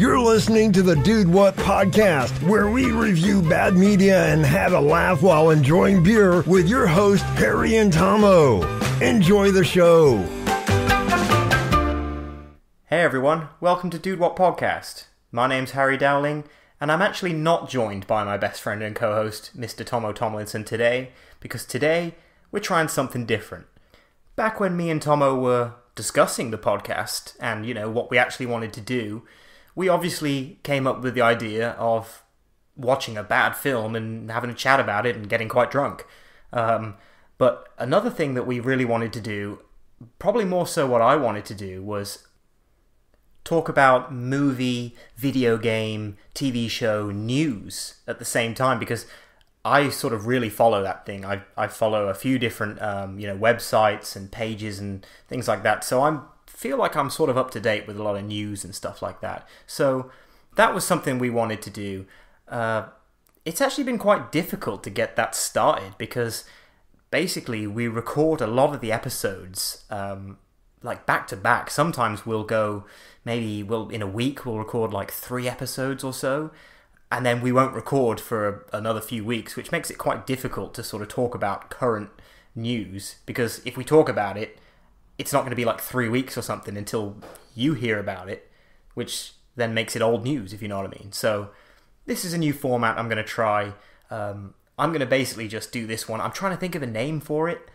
You're listening to the Dude What podcast, where we review bad media and have a laugh while enjoying beer with your host, Harry and Tomo. Enjoy the show. Hey everyone, welcome to Dude What podcast. My name's Harry Dowling, and I'm actually not joined by my best friend and co-host, Mr. Tomo Tomlinson today, because today we're trying something different. Back when me and Tomo were discussing the podcast and, what we actually wanted to do, we obviously came up with the idea of watching a bad film and having a chat about it and getting quite drunk. But another thing that we really wanted to do, probably more so what I wanted to do, was talk about movie, video game, TV show news at the same time, because I sort of really follow that thing. I follow a few different, websites and pages and things like that. So I feel like I'm sort of up to date with a lot of news and stuff like that. So that was something we wanted to do. It's actually been quite difficult to get that started because basically we record a lot of the episodes like back to back. Sometimes we'll go, in a week we'll record like 3 episodes or so. And then we won't record for another few weeks, which makes it quite difficult to sort of talk about current news. Because if we talk about it, it's not going to be like 3 weeks or something until you hear about it, which then makes it old news, if you know what I mean. So this is a new format I'm going to try. I'm going to basically just do this one. I'm trying to think of a name for it.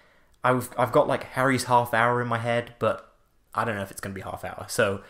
I've got like Harry's Half Hour in my head, but I don't know if it's going to be half hour. So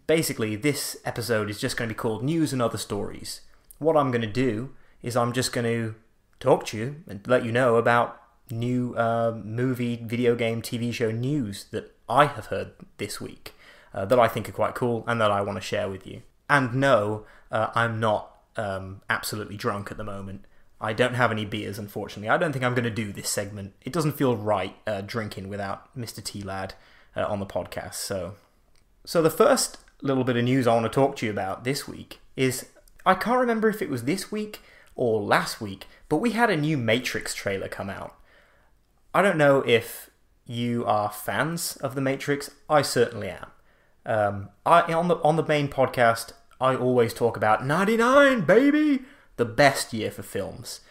basically, this episode is just going to be called News and Other Stories. What I'm going to do is I'm just going to talk to you and let you know about new movie, video game, TV show news that I have heard this week that I think are quite cool and that I want to share with you. And no, I'm not absolutely drunk at the moment. I don't have any beers, unfortunately. I don't think I'm going to do this segment. It doesn't feel right drinking without Mr. T-Lad on the podcast. So the first little bit of news I want to talk to you about this week is, I can't remember if it was this week or last week, but we had a new Matrix trailer come out. I don't know if you are fans of The Matrix. I certainly am. On the main podcast, I always talk about 99, baby! The best year for films.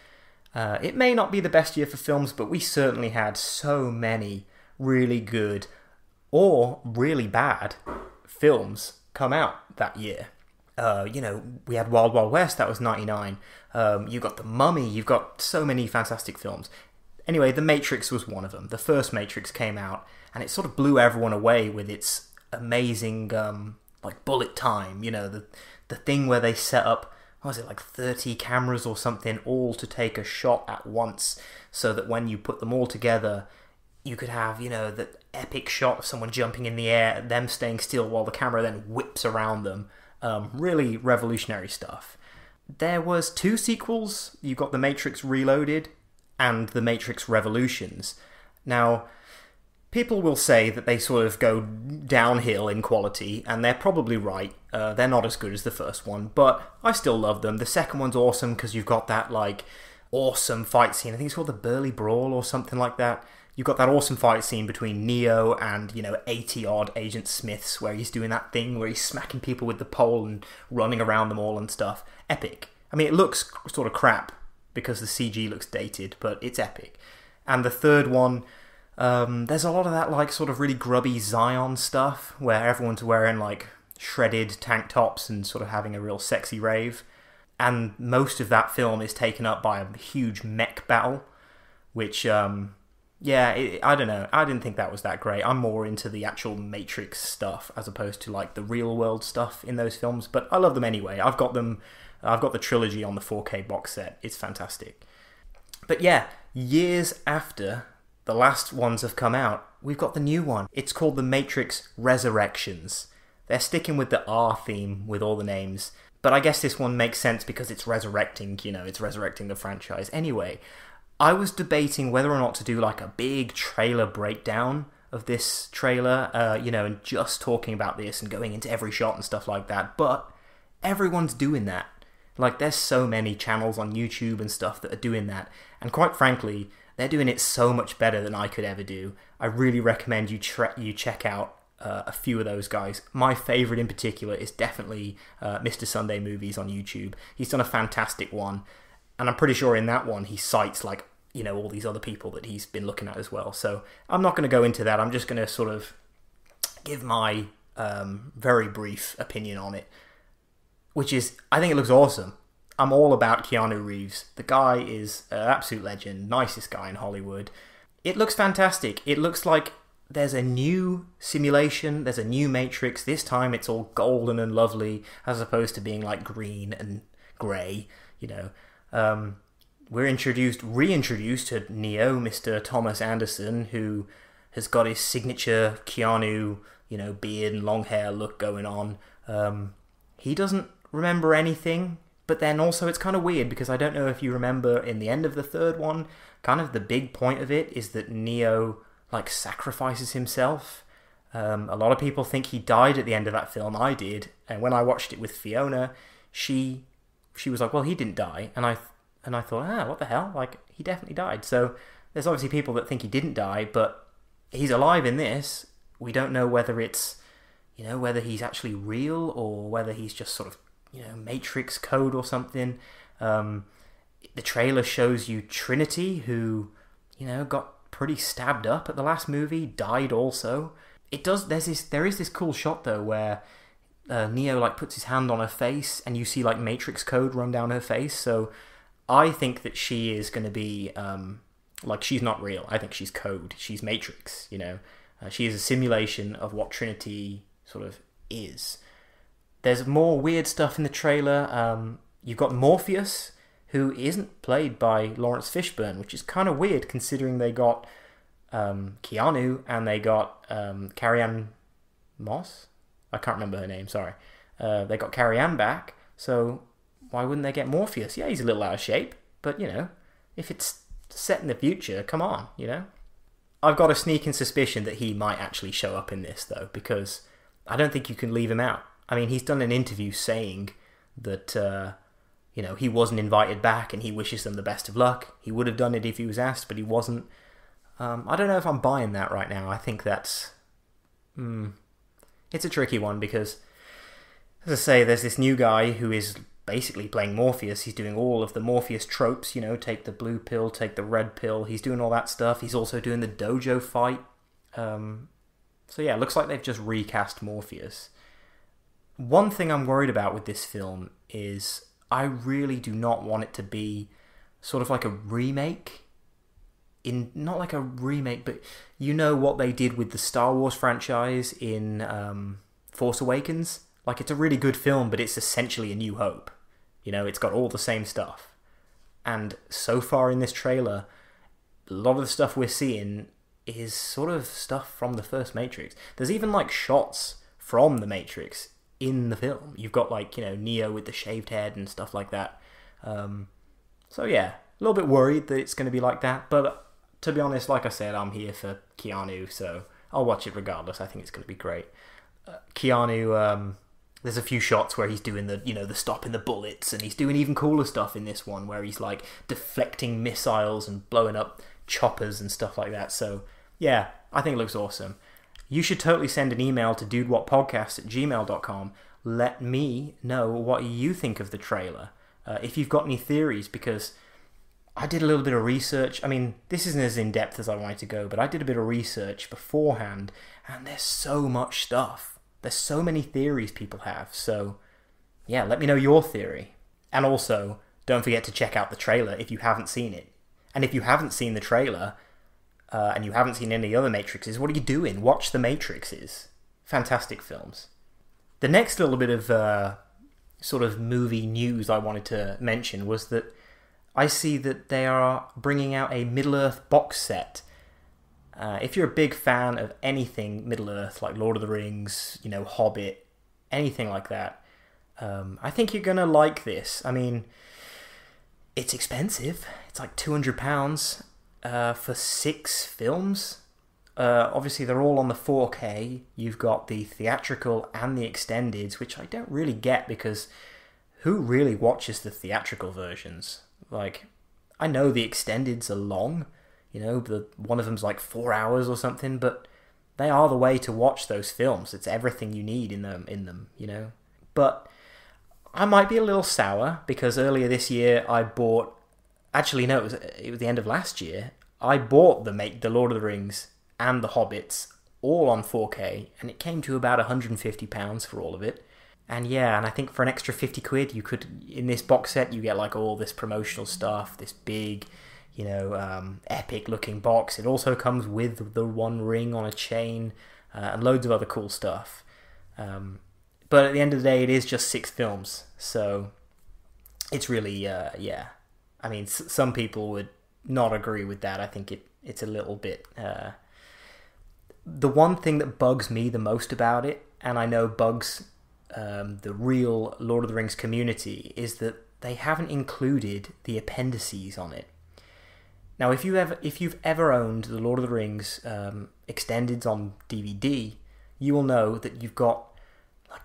It may not be the best year for films, but we certainly had so many really good or really bad films come out that year. We had Wild Wild West, that was 99. You got The Mummy, you've got so many fantastic films. Anyway, The Matrix was one of them. The first Matrix came out, and it sort of blew everyone away with its amazing, bullet time. The thing where they set up, 30 cameras or something, all to take a shot at once, so that when you put them all together, you could have, the epic shot of someone jumping in the air, them staying still while the camera then whips around them. Really revolutionary stuff. There was 2 sequels. You got The Matrix Reloaded and The Matrix Revolutions. Now, people will say that they sort of go downhill in quality, and they're probably right. They're not as good as the first one, but I still love them. The second one's awesome because you've got that, awesome fight scene. I think it's called the Burly Brawl or something like that. You've got that awesome fight scene between Neo and, 80-odd Agent Smiths, where he's doing that thing where he's smacking people with the pole and running around them all and stuff. Epic. I mean, it looks sort of crap because the CG looks dated, but it's epic. And the third one, there's a lot of that, sort of really grubby Zion stuff, where everyone's wearing, shredded tank tops and sort of having a real sexy rave. And most of that film is taken up by a huge mech battle, which, I don't know. I didn't think that was that great. I'm more into the actual Matrix stuff as opposed to, the real-world stuff in those films, but I love them anyway. I've got the trilogy on the 4K box set. It's fantastic. But yeah, years after the last ones have come out, we've got the new one. It's called The Matrix Resurrections. They're sticking with the R theme with all the names, but I guess this one makes sense because it's resurrecting, it's resurrecting the franchise. Anyway, I was debating whether or not to do a big trailer breakdown of this trailer, and just talking about this and going into every shot and stuff like that, but everyone's doing that. There's so many channels on YouTube and stuff that are doing that, and quite frankly, they're doing it so much better than I could ever do. I really recommend you check out a few of those guys. My favourite in particular is definitely Mr. Sunday Movies on YouTube. He's done a fantastic one, and I'm pretty sure in that one he cites like, you know, all these other people that he's been looking at as well. So I'm not going to go into that. I'm just going to sort of give my very brief opinion on it, which is, I think it looks awesome. I'm all about Keanu Reeves. The guy is an absolute legend, nicest guy in Hollywood. It looks fantastic. It looks like there's a new simulation, there's a new Matrix. This time it's all golden and lovely, as opposed to being like green and grey, you know. We're reintroduced to Neo, Mr. Thomas Anderson, who has got his signature Keanu, you know, beard and long hair look going on. He doesn't remember anything, but then also it's kind of weird because I don't know if you remember in the end of the third one, kind of the big point of it is that Neo like sacrifices himself. A lot of people think he died at the end of that film. I did, and when I watched it with Fiona, she was like, well, he didn't die, and I thought, what the hell? Like, he definitely died. So there's obviously people that think he didn't die, but he's alive in this. We don't know whether it's, you know, whether he's actually real or whether he's just sort of, you know, Matrix code or something. The trailer shows you Trinity, who, you know, got pretty stabbed up at the last movie, died also. There is this cool shot though where Neo like puts his hand on her face and you see like Matrix code run down her face. So I think that she is going to be like, she's not real. I think she's code. She's Matrix, you know. She is a simulation of what Trinity sort of is. There's more weird stuff in the trailer. You've got Morpheus, who isn't played by Lawrence Fishburne, which is kind of weird considering they got Keanu and they got Carrie-Anne Moss. I can't remember her name, sorry. They got Carrie-Anne back, so why wouldn't they get Morpheus? Yeah, he's a little out of shape, but, you know, if it's set in the future, come on, you know? I've got a sneaking suspicion that he might actually show up in this, though, because I don't think you can leave him out. I mean, he's done an interview saying that, you know, he wasn't invited back and he wishes them the best of luck. He would have done it if he was asked, but he wasn't. I don't know if I'm buying that right now. I think that's... It's a tricky one because, as I say, there's this new guy who is basically playing Morpheus. He's doing all of the Morpheus tropes, you know, take the blue pill, take the red pill. He's doing all that stuff. He's also doing the dojo fight. So yeah, it looks like they've just recast Morpheus. One thing I'm worried about with this film is I really do not want it to be sort of like a remake. Not like a remake, but you know what they did with the Star Wars franchise in Force Awakens? Like, it's a really good film, but it's essentially A New Hope. You know, it's got all the same stuff. And so far in this trailer, a lot of the stuff we're seeing is sort of stuff from the first Matrix. There's even, like, shots from the Matrix in the film. You've got, like, you know, Neo with the shaved head and stuff like that. So, yeah, a little bit worried that it's going to be like that. But to be honest, like I said, I'm here for Keanu, so I'll watch it regardless. I think it's going to be great. Keanu... There's a few shots where he's doing the, you know, the stopping the bullets, and he's doing even cooler stuff in this one where he's like deflecting missiles and blowing up choppers and stuff like that. So yeah, I think it looks awesome. You should totally send an email to dudewhatpodcast@gmail.com. Let me know what you think of the trailer. If you've got any theories, because I did a little bit of research. I mean, this isn't as in-depth as I wanted to go, but I did a bit of research beforehand, and there's so much stuff. There's so many theories people have, so yeah, let me know your theory. And also, don't forget to check out the trailer if you haven't seen it. And if you haven't seen the trailer, and you haven't seen any other Matrixes, what are you doing? Watch the Matrixes. Fantastic films. The next little bit of sort of movie news I wanted to mention was that I see that they are bringing out a Middle-earth box set. If you're a big fan of anything Middle-earth, like Lord of the Rings, you know, Hobbit, anything like that, I think you're going to like this. I mean, it's expensive. It's like £200 for 6 films. Obviously, they're all on the 4K. You've got the theatrical and the extendeds, which I don't really get because who really watches the theatrical versions? Like, I know the extendeds are long. You know, one of them's like 4 hours or something, but They are the way to watch those films. It's everything you need in them, you know. But I might be a little sour because earlier this year I bought... Actually, no, it was the end of last year. I bought the Lord of the Rings and the Hobbits all on 4K, and it came to about £150 for all of it. And yeah, and I think for an extra 50 quid, you could, in this box set, you get like all this promotional stuff, this big, you know, epic looking box. It also comes with the One Ring on a chain, and loads of other cool stuff. But at the end of the day, it is just 6 films, so it's really, yeah. I mean, some people would not agree with that. I think it's a little bit... The one thing that bugs me the most about it, and I know bugs the real Lord of the Rings community, is that they haven't included the appendices on it. Now, if you've ever owned the Lord of the Rings extendeds on DVD, you will know that you've got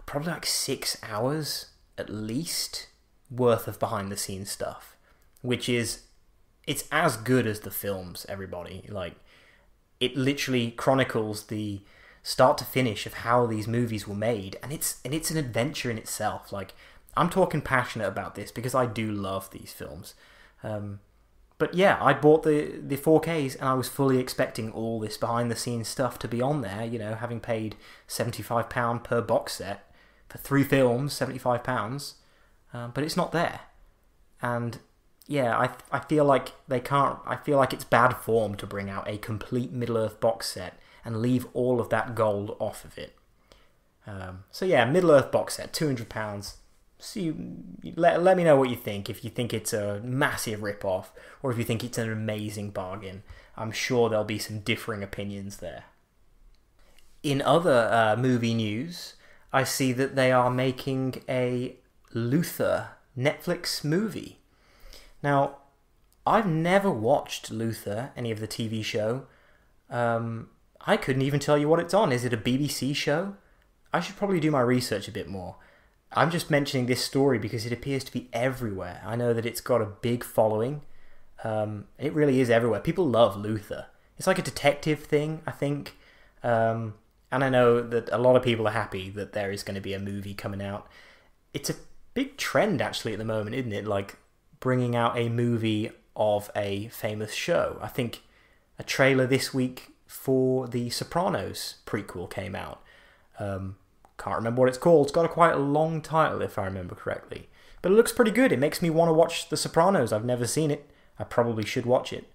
probably 6 hours at least worth of behind the scenes stuff, which is, it's as good as the films, everybody. Like, it literally chronicles the start to finish of how these movies were made, and it's an adventure in itself. Like, I'm talking passionate about this because I do love these films. But yeah, I bought the 4Ks and I was fully expecting all this behind the scenes stuff to be on there, you know, having paid £75 per box set for 3 films, £75, but it's not there. And yeah, I feel like they can't. I feel like it's bad form to bring out a complete Middle-earth box set and leave all of that gold off of it. So yeah, Middle-earth box set, £200. So let me know what you think. If you think it's a massive rip-off, or if you think it's an amazing bargain. I'm sure there'll be some differing opinions there. In other movie news, I see that they are making a Luther Netflix movie. Now, I've never watched Luther, any of the TV show. I couldn't even tell you what it's on. Is it a BBC show? I should probably do my research a bit more. I'm just mentioning this story because it appears to be everywhere. I know that it's got a big following. It really is everywhere. People love Luther. It's like a detective thing, I think. And I know that a lot of people are happy that there is going to be a movie coming out. It's a big trend, actually, at the moment, isn't it? Like, bringing out a movie of a famous show. I think a trailer this week for the Sopranos prequel came out. Can't remember what it's called. It's got quite a long title, if I remember correctly. But it looks pretty good. It makes me want to watch The Sopranos. I've never seen it. I probably should watch it.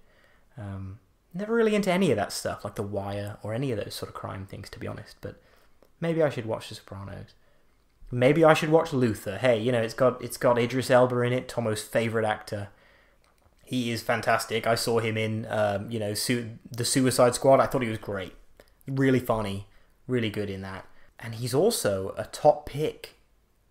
Never really into any of that stuff, like The Wire or any of those sort of crime things, to be honest. But maybe I should watch The Sopranos. Maybe I should watch Luther. Hey, you know, it's got Idris Elba in it, Tomo's favourite actor. He is fantastic. I saw him in, The Suicide Squad. I thought he was great. Really funny. Really good in that. And he's also a top pick,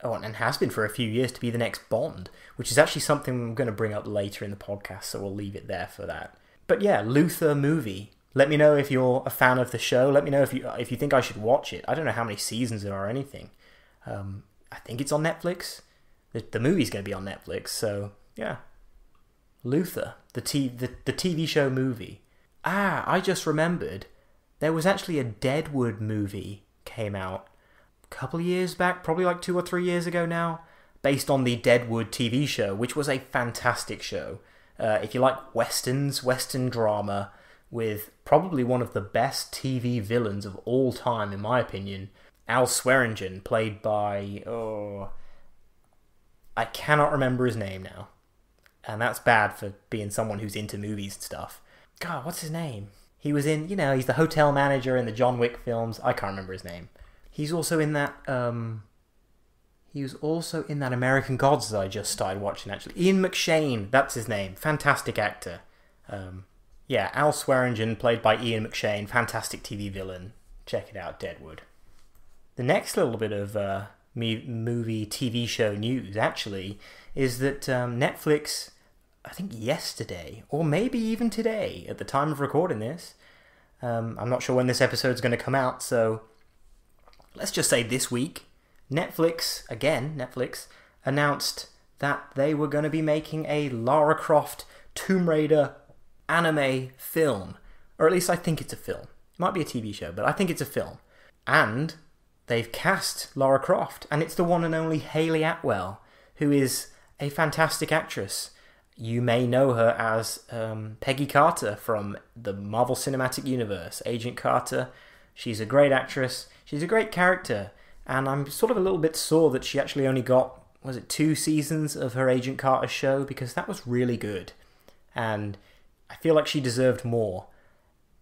and has been for a few years, to be the next Bond, which is actually something I'm going to bring up later in the podcast, so we'll leave it there for that. But yeah, Luther movie. Let me know if you're a fan of the show. Let me know if you think I should watch it. I don't know how many seasons there are or anything. I think it's on Netflix. The movie's going to be on Netflix, so yeah. Luther, the TV show movie. I just remembered. There was actually a Deadwood movie came out a couple of years back, probably like 2 or 3 years ago now, based on the Deadwood TV show, which was a fantastic show. If you like westerns, western drama, with probably one of the best TV villains of all time, in my opinion, Al Swearingen, played by... I cannot remember his name now. And that's bad for being someone who's into movies and stuff. God, what's his name? He was in, he's the hotel manager in the John Wick films. I can't remember his name. He's also in that, he was also in that American Gods that I just started watching, actually. Ian McShane, that's his name. Fantastic actor. Yeah, Al Swearingen, played by Ian McShane. Fantastic TV villain. Check it out, Deadwood. The next little bit of movie, TV show news, actually, is that Netflix, I think yesterday, or maybe even today, at the time of recording this, I'm not sure when this episode's going to come out, so let's just say this week, Netflix announced that they were going to be making a Lara Croft Tomb Raider anime film. Or at least I think it's a film. It might be a TV show, but I think it's a film. And they've cast Lara Croft, and it's the one and only Hayley Atwell, who is a fantastic actress. You may know her as Peggy Carter from the Marvel Cinematic Universe, Agent Carter. She's a great actress. She's a great character. And I'm sort of a little bit sore that she actually only got, 2 seasons of her Agent Carter show, because that was really good. And I feel like she deserved more.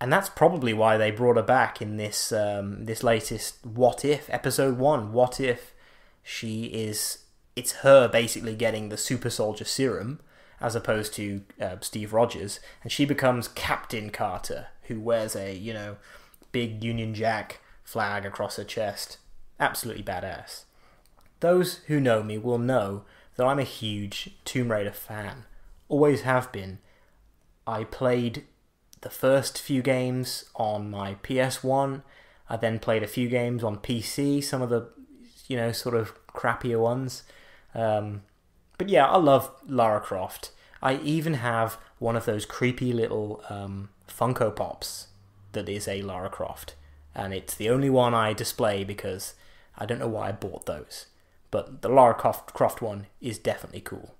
And that's probably why they brought her back in this this latest What If, episode 1. What if it's her basically getting the super soldier serum, as opposed to Steve Rogers, and she becomes Captain Carter, who wears a, big Union Jack flag across her chest. Absolutely badass. Those who know me will know that I'm a huge Tomb Raider fan. Always have been. I played the first few games on my PS1. I then played a few games on PC, some of the, sort of crappier ones. But yeah, I love Lara Croft. I even have one of those creepy little Funko Pops that is a Lara Croft. And it's the only one I display because I don't know why I bought those. But the Lara Croft one is definitely cool.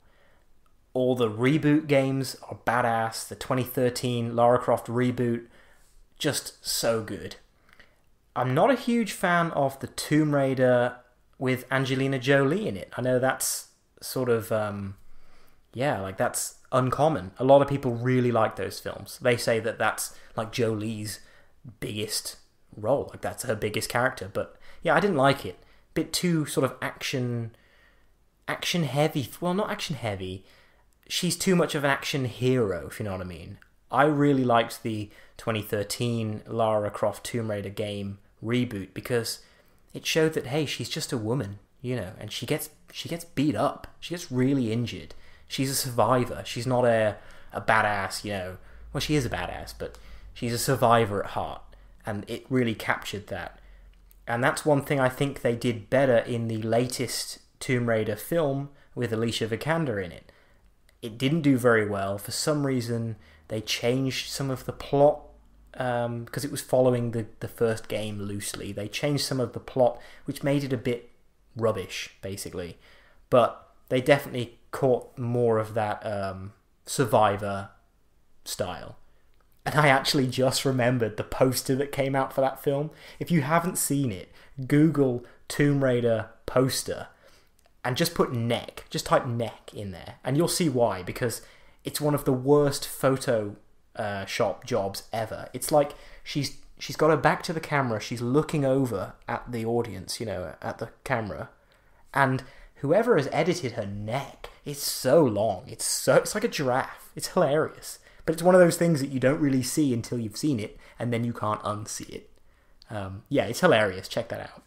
All the reboot games are badass. The 2013 Lara Croft reboot, just so good. I'm not a huge fan of the Tomb Raider with Angelina Jolie in it. I know that's sort of, that's uncommon. A lot of people really like those films. They say that that's like Jolie's biggest role, like that's her biggest character. But yeah, I didn't like it. Bit too sort of action heavy. Well, not action heavy. She's too much of an action hero, if you know what I mean. I really liked the 2013 Lara Croft Tomb Raider game reboot because it showed that, hey, she's just a woman, and she gets beat up. She gets really injured. She's a survivor. She's not a badass, Well, she is a badass, but she's a survivor at heart. And it really captured that. And that's one thing I think they did better in the latest Tomb Raider film with Alicia Vikander in it. It didn't do very well. For some reason, they changed some of the plot because it was following the first game loosely. They changed some of the plot, which made it a bit rubbish, basically. But they definitely caught more of that Survivor style. And I actually just remembered the poster that came out for that film. If you haven't seen it, Google Tomb Raider poster and just put neck. Just type neck in there. And you'll see why, because it's one of the worst photo shop jobs ever. It's like she's got her back to the camera. She's looking over at the audience, at the camera. And whoever has edited her neck is so long. It's like a giraffe. It's hilarious. But it's one of those things that you don't really see until you've seen it, and then you can't unsee it. It's hilarious. Check that out.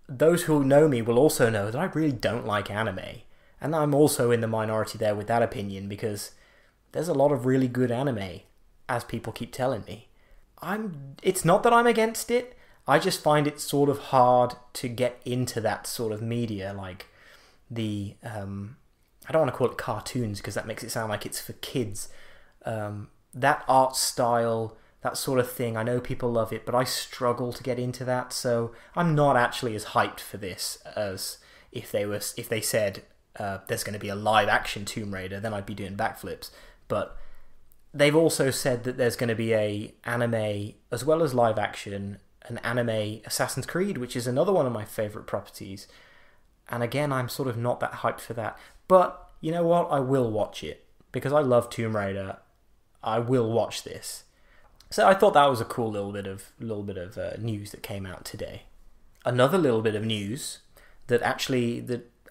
Those who know me will also know that I really don't like anime. And I'm also in the minority there with that opinion, because there's a lot of really good anime, as people keep telling me. It's not that I'm against it, I just find it sort of hard to get into that sort of media, like the... I don't want to call it cartoons, because that makes it sound like it's for kids. That art style, that sort of thing, I know people love it, but I struggle to get into that, so I'm not actually as hyped for this as if they said there's going to be a live action Tomb Raider, then I'd be doing backflips. But they've also said that there's going to be a anime as well as live action, an anime Assassin's Creed, which is another one of my favourite properties. And again, I'm sort of not that hyped for that. But you know what? I will watch it. Because I love Tomb Raider, I will watch this. So I thought that was a cool little bit of news that came out today. Another little bit of news that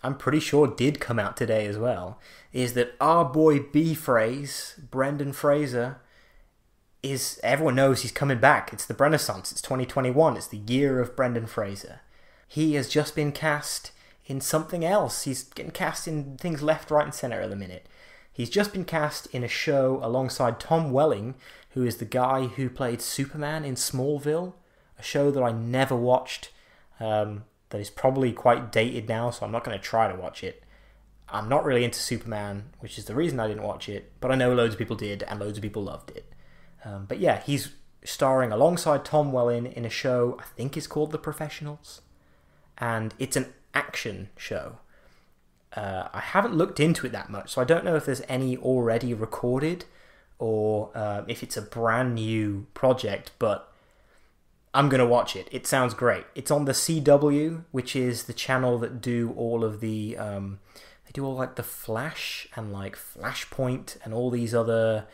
I'm pretty sure did come out today as well is that our boy B-Fras, Brendan Fraser, everyone knows he's coming back. It's the Renaissance. It's 2021. It's the year of Brendan Fraser. He has just been cast in something else. He's getting cast in things left, right, and centre at the minute. He's just been cast in a show alongside Tom Welling, who is the guy who played Superman in Smallville, a show that I never watched, that is probably quite dated now, so I'm not going to try to watch it. I'm not really into Superman, which is the reason I didn't watch it, but I know loads of people did, and loads of people loved it. But yeah, he's starring alongside Tom Welling in a show I think is called The Professionals, and it's an action show. I haven't looked into it that much, so I don't know if there's any already recorded or if it's a brand new project, but I'm going to watch it. It sounds great. It's on the CW, which is the channel that do all of the... they do all like the Flash and like Flashpoint and all these other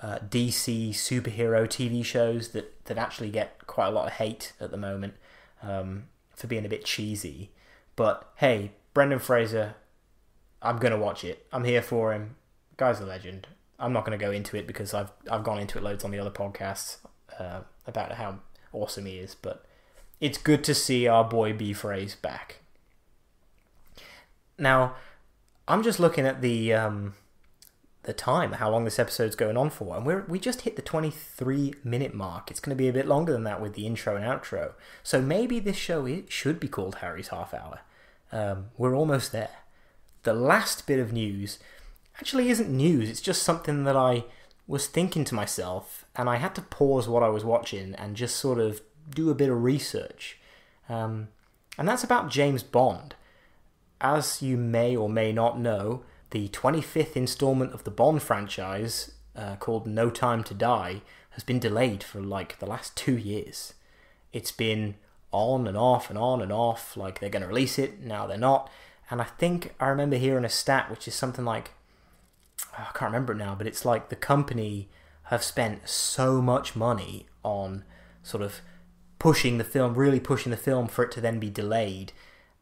DC superhero TV shows that actually get quite a lot of hate at the moment for being a bit cheesy. But hey, Brendan Fraser, I'm going to watch it. I'm here for him. Guy's a legend. I'm not going to go into it because I've gone into it loads on the other podcasts about how awesome he is, but it's good to see our boy B-Fras back. Now, I'm just looking at the time, how long this episode's going on for, and we just hit the 23-minute mark. It's going to be a bit longer than that with the intro and outro. So maybe this show should be called Harry's Half Hour. We're almost there. The last bit of news actually isn't news. It's just something that I was thinking to myself, and I had to pause what I was watching and just sort of do a bit of research. And that's about James Bond. As you may or may not know, the 25th installment of the Bond franchise, called No Time to Die, has been delayed for like the last 2 years. It's been on and off and on and off, like they're going to release it, now they're not. And I think I remember hearing a stat which is something like, I can't remember it now, but it's like the company have spent so much money on sort of pushing the film, really pushing the film for it to then be delayed,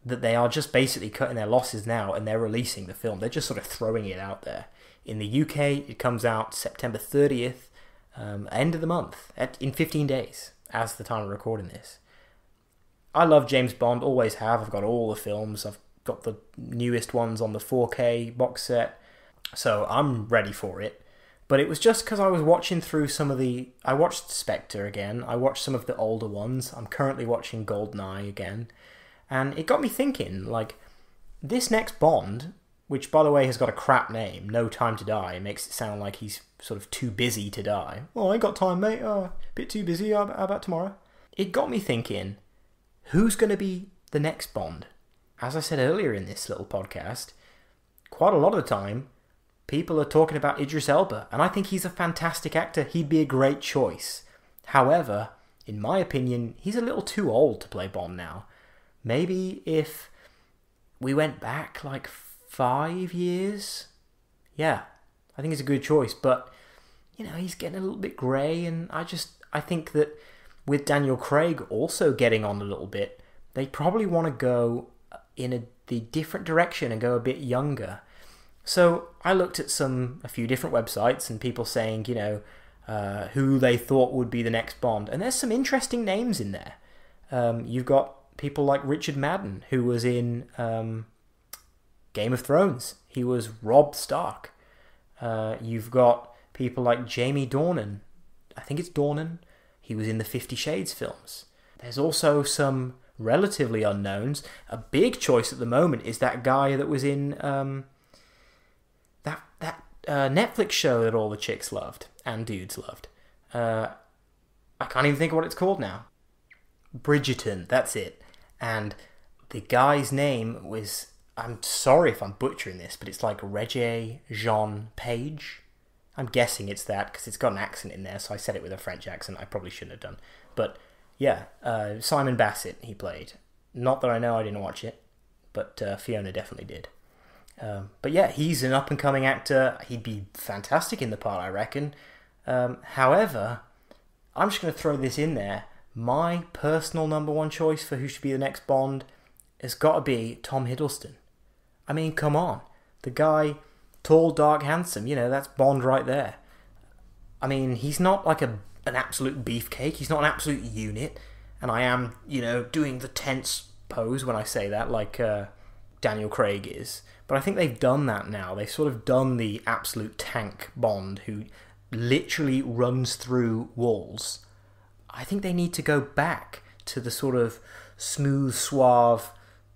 that they are just basically cutting their losses now and they're releasing the film. They're just sort of throwing it out there. In the UK, it comes out September 30th, end of the month, in 15 days, as the time of recording this. I love James Bond, always have. I've got all the films. I've got the newest ones on the 4K box set. So I'm ready for it. But it was just because I was watching through some of the... I watched Spectre again. I watched some of the older ones. I'm currently watching GoldenEye again. And it got me thinking, like, this next Bond, which, by the way, has got a crap name, No Time to Die, it makes it sound like he's sort of too busy to die. Oh, I ain't got time, mate. Oh, a bit too busy. How about tomorrow? It got me thinking, who's going to be the next Bond? As I said earlier in this little podcast, quite a lot of the time, people are talking about Idris Elba, and I think he's a fantastic actor. He'd be a great choice. However, in my opinion, he's a little too old to play Bond now. Maybe if we went back like 5 years, yeah, I think it's a good choice. But, you know, he's getting a little bit grey, and I think that with Daniel Craig also getting on a little bit, they probably want to go in the different direction and go a bit younger. So I looked at a few different websites and people saying, you know, who they thought would be the next Bond. And there's some interesting names in there. You've got people like Richard Madden, who was in Game of Thrones. He was Robb Stark. You've got people like Jamie Dornan. I think it's Dornan. He was in the 50 Shades films. There's also some relatively unknowns. A big choice at the moment is that guy that was in that Netflix show that all the chicks loved and dudes loved. I can't even think of what it's called now. Bridgerton, that's it. And the guy's name was, I'm sorry if I'm butchering this, but it's like Regé Jean Page. I'm guessing it's that because it's got an accent in there, so I said it with a French accent. I probably shouldn't have done. But yeah, Simon Bassett he played. Not that I know, I didn't watch it, but Fiona definitely did. But yeah, he's an up-and-coming actor. He'd be fantastic in the part, I reckon. However, I'm just going to throw this in there. My personal number one choice for who should be the next Bond has got to be Tom Hiddleston. I mean, come on. The guy, tall, dark, handsome, you know, that's Bond right there. I mean, he's not like an absolute beefcake. He's not an absolute unit. And I am, you know, doing the tense pose when I say that, like Daniel Craig is. But I think they've done that now. They've sort of done the absolute tank Bond who literally runs through walls. I think they need to go back to the sort of smooth, suave,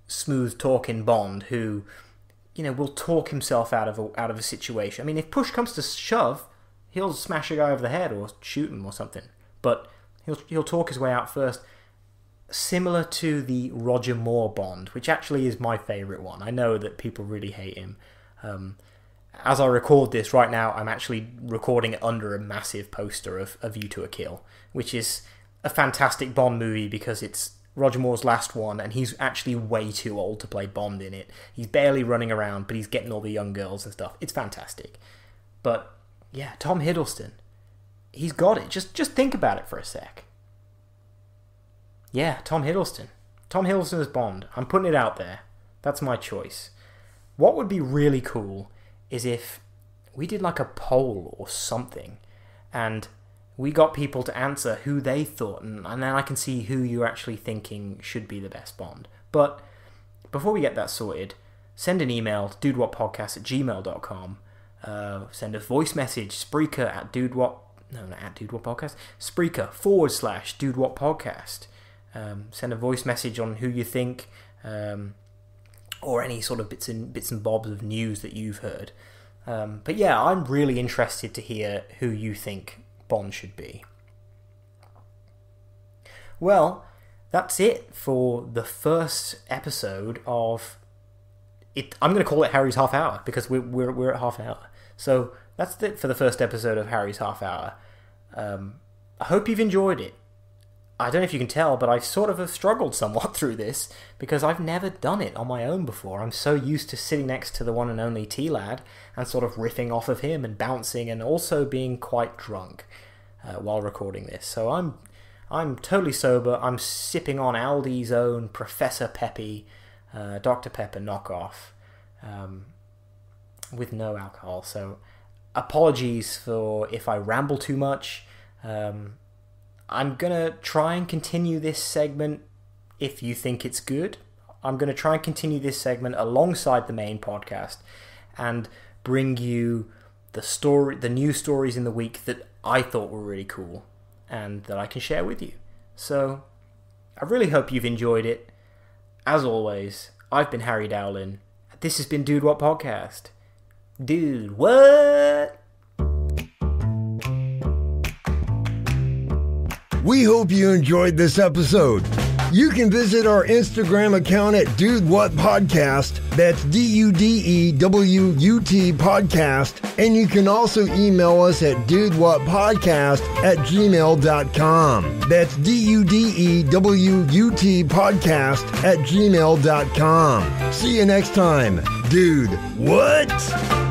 smooth-talking Bond who, you know, will talk himself out of a situation. I mean, if push comes to shove, he'll smash a guy over the head or shoot him or something. But He'll talk his way out first, similar to the Roger Moore Bond, which actually is my favourite one. I know that people really hate him. As I record this right now, I'm actually recording it under a massive poster of A View to a Kill, which is a fantastic Bond movie because it's Roger Moore's last one, and he's actually way too old to play Bond in it. He's barely running around, but he's getting all the young girls and stuff. It's fantastic. But yeah, Tom Hiddleston, he's got it. Just think about it for a sec. Yeah, Tom Hiddleston. Tom Hiddleston as Bond. I'm putting it out there. That's my choice. What would be really cool is if we did like a poll or something, and we got people to answer who they thought, and then I can see who you're actually thinking should be the best Bond. But before we get that sorted, send an email to dudewhatpodcast@gmail.com. Send a voice message, Spreaker at Spreaker /dudewhatpodcast. Send a voice message on who you think, or any sort of bits and bobs of news that you've heard. But yeah, I'm really interested to hear who you think Bond should be. Well, that's it for the first episode of it. I'm going to call it Harry's Half Hour because we're at half an hour. So that's it for the first episode of Harry's Half Hour. I hope you've enjoyed it. I don't know if you can tell, but I sort of have struggled somewhat through this because I've never done it on my own before. I'm so used to sitting next to the one and only T-Lad and sort of riffing off of him and bouncing and also being quite drunk while recording this. So I'm totally sober. I'm sipping on Aldi's own Professor Peppy, Dr. Pepper knockoff with no alcohol. So apologies for if I ramble too much. I'm going to try and continue this segment if you think it's good. I'm going to try and continue this segment alongside the main podcast and bring you the news stories in the week that I thought were really cool and that I can share with you. So I really hope you've enjoyed it. As always, I've been Harry Dowling. This has been Dude What Podcast. Dude, what? We hope you enjoyed this episode. You can visit our Instagram account at Dude What Podcast. That's DUDEWUT Podcast. And you can also email us at dudewhatpodcast@gmail.com. That's DUDEWUT Podcast@gmail.com. See you next time. Dude, what?